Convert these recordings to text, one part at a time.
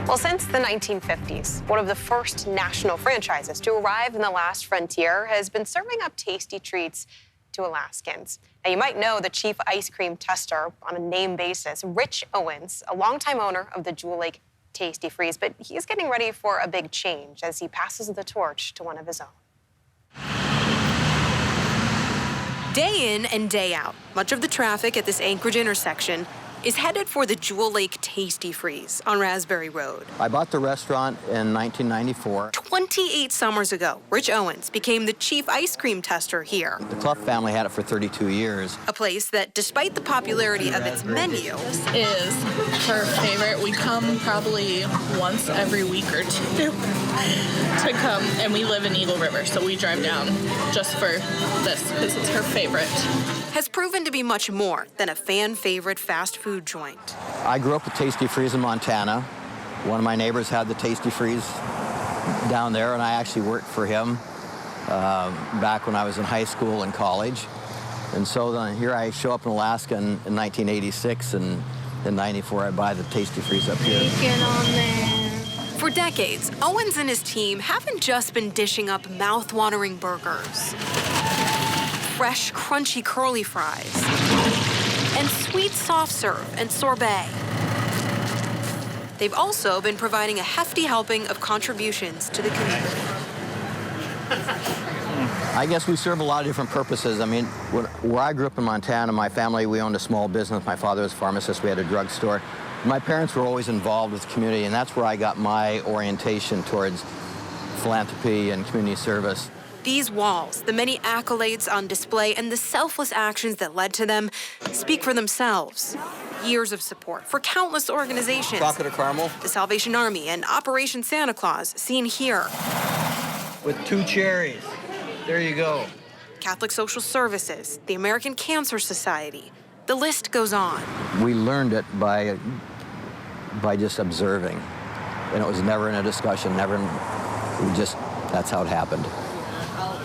Well, since the 1950s, one of the first national franchises to arrive in the last frontier has been serving up tasty treats to Alaskans. Now, you might know the chief ice cream tester on a name basis, Rich Owens, a longtime owner of the Jewel Lake Tasty Freeze, but he's getting ready for a big change as he passes the torch to one of his own. Day in and day out, much of the traffic at this Anchorage intersection is headed for the Jewel Lake Tasty Freeze on Raspberry Road. I bought the restaurant in 1994. 28 summers ago, Rich Owens became the chief ice cream tester here. The Cluff family had it for 32 years. A place that, despite the popularity of its menu, This is her favorite. We come probably once every week or two to come, and we live in Eagle River, so we drive down just for this because it's her favorite. has proven to be much more than a fan-favorite fast food joint. I grew up with Tasty Freeze in Montana. One of my neighbors had the Tasty Freeze down there, and I actually worked for him back when I was in high school and college. And so then here I show up in Alaska in 1986, and in 94 I buy the Tasty Freeze up here. Get on there. For decades, Owens and his team haven't just been dishing up mouth-watering burgers, fresh, crunchy curly fries, and sweet soft serve and sorbet. They've also been providing a hefty helping of contributions to the community. I guess we serve a lot of different purposes. I mean, where I grew up in Montana, my family, we owned a small business. My father was a pharmacist. We had a drugstore. My parents were always involved with the community, and that's where I got my orientation towards philanthropy and community service. These walls, the many accolades on display, and the selfless actions that led to them speak for themselves. Years of support for countless organizations. Chocolate or caramel? The Salvation Army and Operation Santa Claus, seen here. With 2 cherries. There you go. Catholic Social Services, the American Cancer Society. The list goes on. We learned it by just observing. And it was never in a discussion, that's how it happened.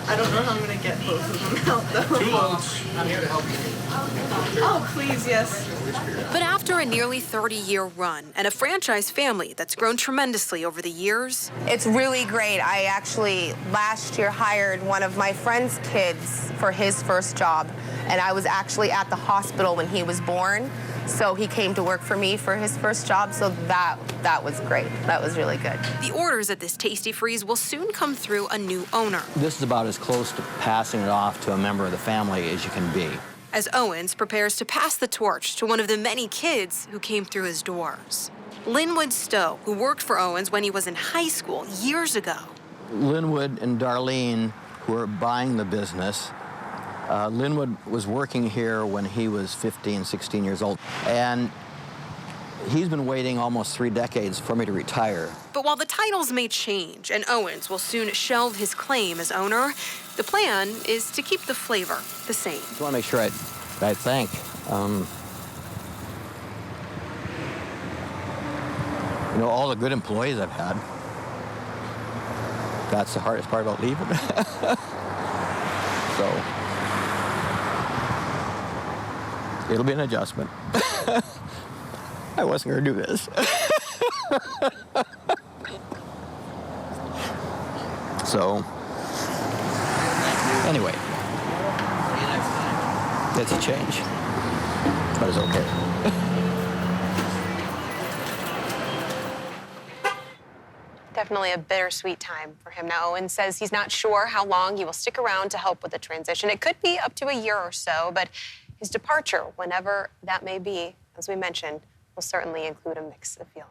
I don't know how I'm going to get both of them out, though. 2 loads. I'm here to help you. Oh, please, yes. But after a nearly 30-year run and a franchise family that's grown tremendously over the years, it's really great. I actually last year hired one of my friend's kids for his first job, and I was actually at the hospital when he was born. So he came to work for me for his first job, so that was great. That was really good. The orders at this Tasty Freeze will soon come through a new owner. This is about as close to passing it off to a member of the family as you can be. As Owens prepares to pass the torch to one of the many kids who came through his doors. Linwood Stowe, who worked for Owens when he was in high school years ago. Linwood and Darlene, who are buying the business, Linwood was working here when he was 15, 16 years old, and he's been waiting almost 3 decades for me to retire. But while the titles may change and Owens will soon shelve his claim as owner, the plan is to keep the flavor the same. I just want to make sure I thank all the good employees I've had. That's the hardest part about leaving. So it'll be an adjustment. I wasn't going to do this. So, anyway, it's a change, but it's okay. Definitely a bittersweet time for him. Now, Owens says he's not sure how long he will stick around to help with the transition. It could be up to a year or so, but his departure, whenever that may be, as we mentioned, will certainly include a mix of feelings.